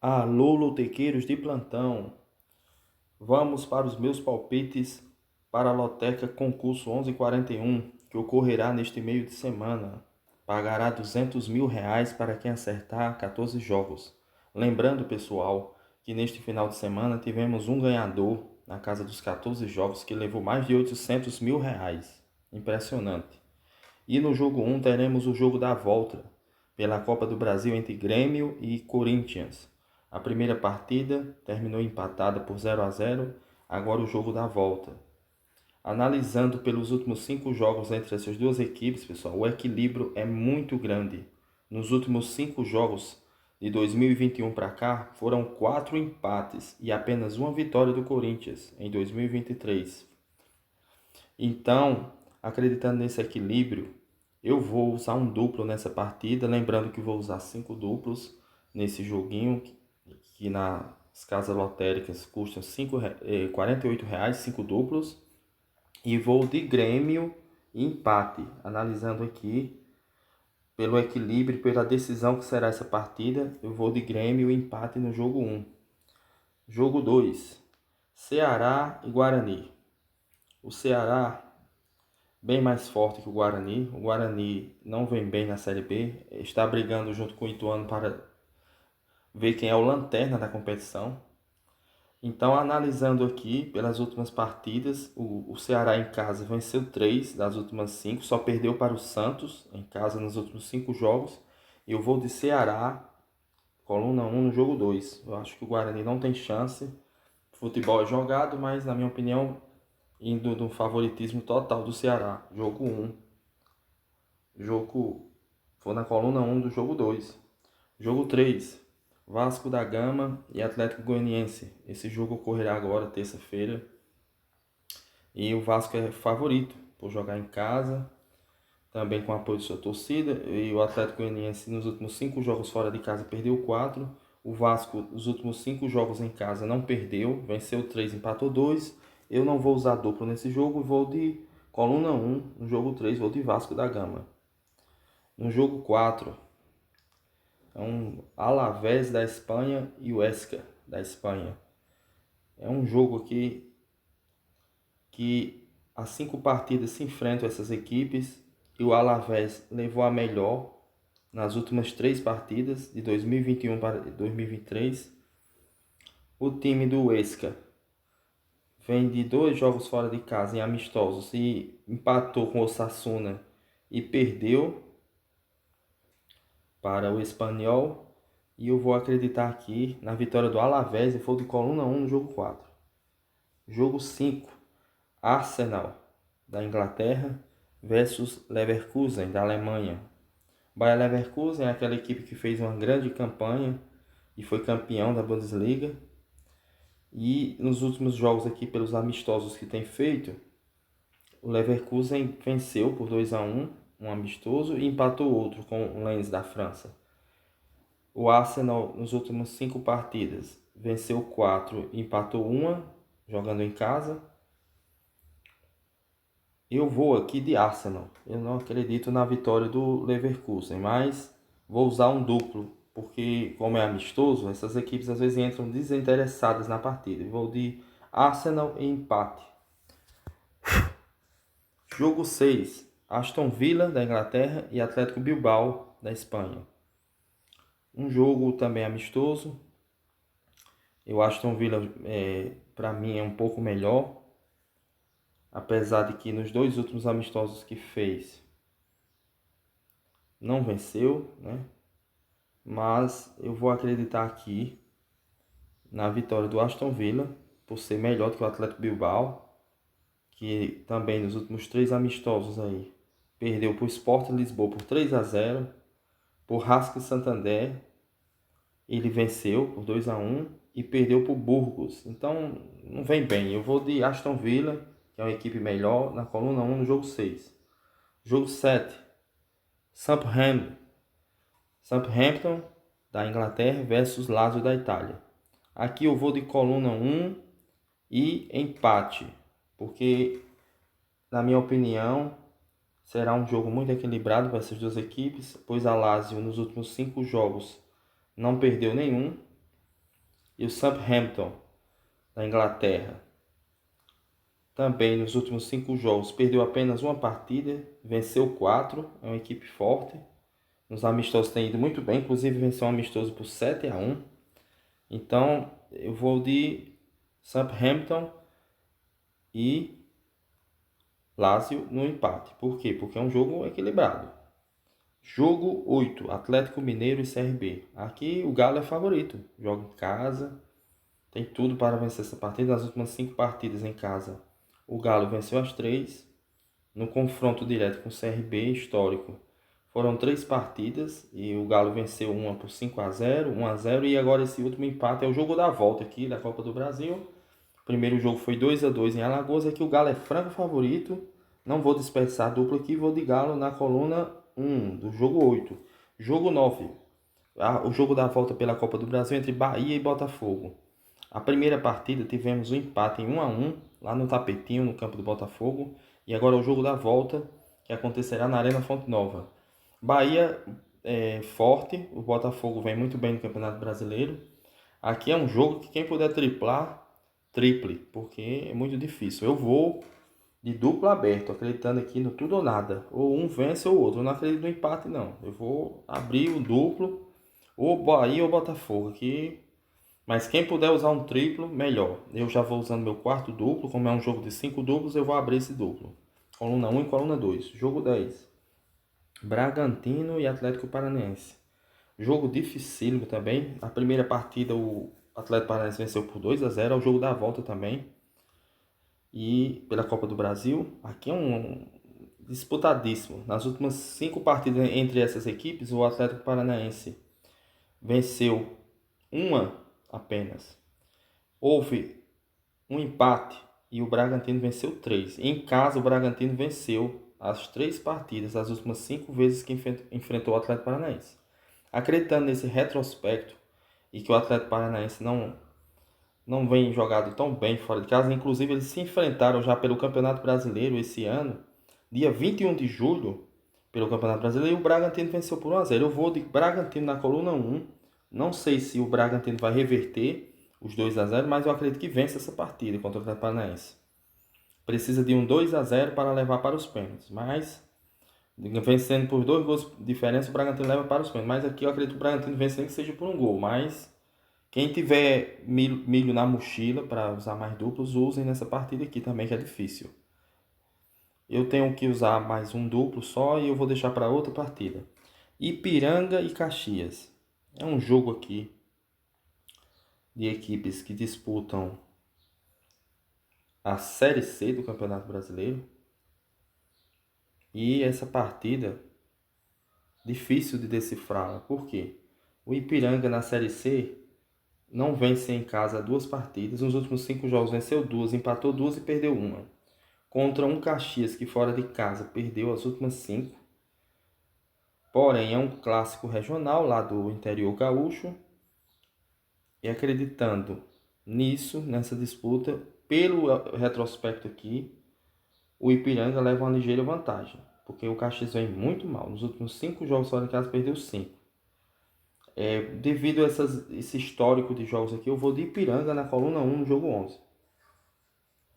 Alô, lotequeiros de plantão. Vamos para os meus palpites para a Loteca Concurso 1141, que ocorrerá neste meio de semana. Pagará R$ 200.000 para quem acertar 14 jogos. Lembrando, pessoal, que neste final de semana tivemos um ganhador na casa dos 14 jogos que levou mais de R$ 800.000. Impressionante. E no jogo 1 teremos o jogo da volta pela Copa do Brasil entre Grêmio e Corinthians. A primeira partida terminou empatada por 0-0, agora o jogo da volta. Analisando pelos últimos 5 jogos entre essas duas equipes, pessoal, o equilíbrio é muito grande. Nos últimos 5 jogos de 2021 para cá, foram 4 empates e apenas uma vitória do Corinthians em 2023. Então, acreditando nesse equilíbrio, eu vou usar um duplo nessa partida, lembrando que vou usar 5 duplos nesse joguinho, que nas casas lotéricas custam R$ 48, 5 duplos. E vou de Grêmio e empate, analisando aqui pelo equilíbrio, pela decisão que será essa partida, eu vou de Grêmio e empate no jogo 1. Jogo 2, Ceará e Guarani. O Ceará bem mais forte que o Guarani. O Guarani não vem bem na Série B, está brigando junto com o Ituano para ver quem é o lanterna da competição. Então, analisando aqui pelas últimas partidas, o Ceará em casa venceu 3 das últimas 5, só perdeu para o Santos em casa nos últimos 5 jogos. Eu vou de Ceará, coluna 1 no jogo 2. Eu acho que o Guarani não tem chance. Futebol é jogado, mas na minha opinião, indo do favoritismo total do Ceará. Jogo 1. Vou na coluna 1 do jogo 2. Jogo 3. Vasco da Gama e Atlético Goianiense. Esse jogo ocorrerá agora, terça-feira. E o Vasco é favorito por jogar em casa, também com apoio de sua torcida. E o Atlético Goianiense nos últimos 5 jogos fora de casa perdeu 4. O Vasco, nos últimos 5 jogos em casa, não perdeu, venceu 3, empatou 2. Eu não vou usar duplo nesse jogo, vou de coluna 1. No jogo 3, vou de Vasco da Gama. No jogo 4, é um Alavés da Espanha e o Huesca da Espanha. É um jogo aqui que as 5 partidas se enfrentam essas equipes e o Alavés levou a melhor nas últimas 3 partidas de 2021 para 2023. O time do Huesca vem de 2 jogos fora de casa em amistosos e empatou com o Osasuna e perdeu para o Espanyol. E eu vou acreditar aqui na vitória do Alavés e vou de coluna 1 no jogo 4. Jogo 5, Arsenal da Inglaterra versus Leverkusen da Alemanha. Bayer Leverkusen é aquela equipe que fez uma grande campanha e foi campeão da Bundesliga. E nos últimos jogos aqui, pelos amistosos que tem feito, o Leverkusen venceu por 2-1, um amistoso, e empatou outro com o Lens da França. O Arsenal, nos últimos 5 partidas, venceu 4 e empatou 1, jogando em casa. Eu vou aqui de Arsenal. Eu não acredito na vitória do Leverkusen, mas vou usar um duplo, porque como é amistoso, essas equipes às vezes entram desinteressadas na partida. Eu vou de Arsenal e empate. Jogo 6, Aston Villa da Inglaterra e Atlético Bilbao da Espanha. Um jogo também amistoso. O Aston Villa, para mim, é um pouco melhor, apesar de que nos 2 últimos amistosos que fez não venceu, né? Mas eu vou acreditar aqui na vitória do Aston Villa, por ser melhor do que o Atlético Bilbao, que também nos últimos 3 amistosos aí perdeu para o Sporting Lisboa por 3-0, por Racing Santander ele venceu por 2-1 e perdeu para o Burgos. Então não vem bem. Eu vou de Aston Villa, que é uma equipe melhor, na coluna 1 no jogo 6. Jogo 7, Southampton da Inglaterra versus Lazio da Itália. Aqui eu vou de coluna 1 e empate, porque na minha opinião será um jogo muito equilibrado para essas duas equipes, pois a Lazio nos últimos 5 jogos não perdeu nenhum E o Southampton, da Inglaterra, também nos últimos 5 jogos perdeu apenas uma partida, venceu 4, é uma equipe forte. Nos amistosos tem ido muito bem, inclusive venceu um amistoso por 7-1. Então eu vou de Southampton e Lazio no empate. Por quê? Porque é um jogo equilibrado. Jogo 8, Atlético Mineiro e CRB. Aqui o Galo é favorito, joga em casa, tem tudo para vencer essa partida. Nas últimas 5 partidas em casa, o Galo venceu as 3. No confronto direto com o CRB histórico, foram 3 partidas e o Galo venceu uma por 5-0, 1-0 e agora esse último empate é o jogo da volta aqui da Copa do Brasil. O primeiro jogo foi 2-2 em Alagoas, aqui o Galo é franco favorito. Não vou desperdiçar a dupla aqui, vou de Galo na coluna 1 do jogo 8. Jogo 9, o jogo da volta pela Copa do Brasil entre Bahia e Botafogo. A primeira partida tivemos um empate em 1-1 lá no Tapetinho, no campo do Botafogo. E agora é o jogo da volta, que acontecerá na Arena Fonte Nova. Bahia é forte, o Botafogo vem muito bem no Campeonato Brasileiro. Aqui é um jogo que quem puder triplar, triple, porque é muito difícil. Eu vou de duplo aberto, acreditando aqui no tudo ou nada. Ou um vence ou outro. Eu não acredito no empate, não. Eu vou abrir o duplo, ou Bahia ou Botafogo. Aqui. Mas quem puder usar um triplo, melhor. Eu já vou usando meu quarto duplo. Como é um jogo de 5 duplos, eu vou abrir esse duplo. Coluna 1 e coluna 2. Jogo 10. Bragantino e Atlético Paranaense. Jogo dificílimo também. A primeira partida o Atlético Paranaense venceu por 2-0. É o jogo da volta também. E pela Copa do Brasil. Aqui é um disputadíssimo. Nas últimas 5 partidas entre essas equipes, o Atlético Paranaense venceu uma apenas. Houve um empate e o Bragantino venceu 3. Em casa, o Bragantino venceu as 3 partidas, as últimas 5 vezes que enfrentou o Atlético Paranaense. Acreditando nesse retrospecto e que o Atlético Paranaense não vem jogado tão bem fora de casa, inclusive eles se enfrentaram já pelo Campeonato Brasileiro esse ano, dia 21 de julho, pelo Campeonato Brasileiro, e o Bragantino venceu por 1-0. Eu vou de Bragantino na coluna 1. Não sei se o Bragantino vai reverter os 2-0, mas eu acredito que vence essa partida contra o Atlético Paranaense. Precisa de um 2-0 para levar para os pênaltis, mas vencendo por 2 gols de diferença, o Bragantino leva para os pênaltis. Mas aqui eu acredito que o Bragantino vence nem que seja por um gol, mas quem tiver milho na mochila para usar mais duplos, usem nessa partida aqui também, que é difícil. Eu tenho que usar mais um duplo só e eu vou deixar para outra partida. Ipiranga e Caxias. É um jogo aqui de equipes que disputam a Série C do Campeonato Brasileiro. E essa partida, difícil de decifrá-la. Por quê? O Ipiranga na Série C não vence em casa 2 partidas. Nos últimos 5 jogos venceu 2, empatou 2 e perdeu 1. Contra um Caxias que fora de casa perdeu as últimas 5. Porém, é um clássico regional lá do interior gaúcho. E acreditando nisso, nessa disputa, pelo retrospecto aqui, o Ipiranga leva uma ligeira vantagem. Porque o Caxias vem muito mal. Nos últimos 5 jogos fora de casa perdeu 5. Devido a esse histórico de jogos aqui, eu vou de Ipiranga na coluna 1 no jogo 11.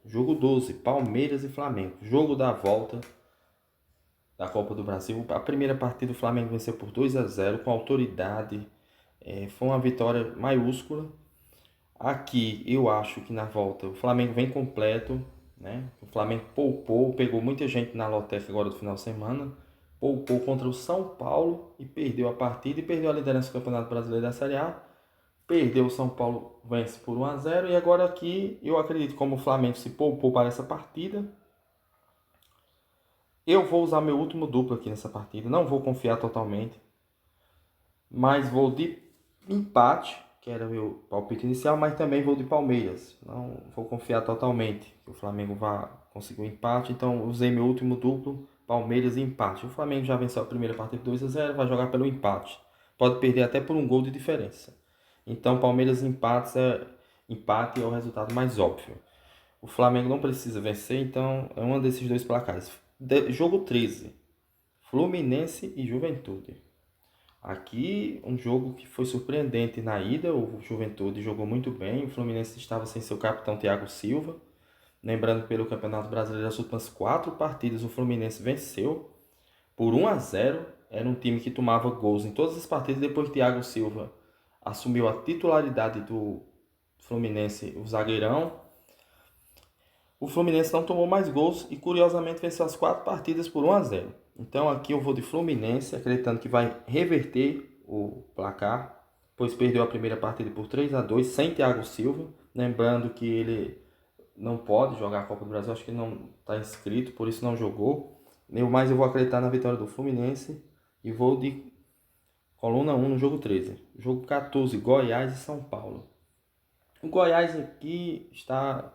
Jogo 12, Palmeiras e Flamengo. Jogo da volta da Copa do Brasil. A primeira partida o Flamengo venceu por 2-0 com autoridade. Foi uma vitória maiúscula. Aqui eu acho que na volta o Flamengo vem completo, né? O Flamengo poupou, pegou muita gente na loteca agora do final de semana. Poupou contra o São Paulo e perdeu a partida e perdeu a liderança do Campeonato Brasileiro da Série A. Perdeu o São Paulo, vence por 1-0 e agora aqui eu acredito como o Flamengo se poupou para essa partida. Eu vou usar meu último duplo aqui nessa partida, não vou confiar totalmente, mas vou de empate, que era o meu palpite inicial, mas também vou de Palmeiras. Não vou confiar totalmente que o Flamengo vá conseguir um empate, então usei meu último duplo, Palmeiras e empate. O Flamengo já venceu a primeira partida 2-0, vai jogar pelo empate. Pode perder até por um gol de diferença. Então Palmeiras e empate é o resultado mais óbvio. O Flamengo não precisa vencer, então é um desses dois placares. Jogo 13, Fluminense e Juventude. Aqui, um jogo que foi surpreendente na ida, o Juventude jogou muito bem, o Fluminense estava sem seu capitão Thiago Silva. Lembrando que pelo Campeonato Brasileiro, as últimas 4 partidas o Fluminense venceu por 1-0. Era um time que tomava gols em todas as partidas. Depois que Thiago Silva assumiu a titularidade do Fluminense, o zagueirão, o Fluminense não tomou mais gols e curiosamente venceu as 4 partidas por 1-0. Então aqui eu vou de Fluminense, acreditando que vai reverter o placar, pois perdeu a primeira partida por 3-2 sem Thiago Silva. Lembrando que ele não pode jogar a Copa do Brasil, acho que ele não está inscrito, por isso não jogou. Mas eu vou acreditar na vitória do Fluminense e vou de coluna 1 no jogo 13. Jogo 14, Goiás e São Paulo. O Goiás aqui está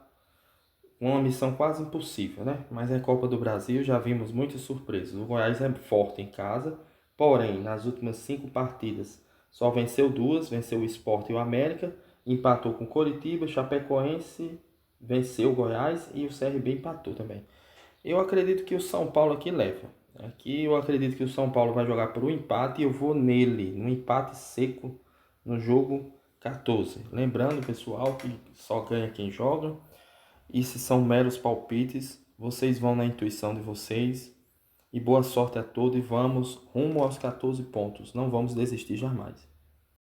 uma missão quase impossível, né? Mas é Copa do Brasil, já vimos muitas surpresas. O Goiás é forte em casa, porém, nas últimas 5 partidas, só venceu 2, venceu o Sport e o América, empatou com o Coritiba, Chapecoense, venceu o Goiás e o CRB empatou também. Eu acredito que o São Paulo aqui leva. Aqui eu acredito que o São Paulo vai jogar por um empate e eu vou nele, no empate seco, no jogo 14. Lembrando, pessoal, que só ganha quem joga. E se são meros palpites, vocês vão na intuição de vocês. E boa sorte a todos e vamos rumo aos 14 pontos. Não vamos desistir jamais.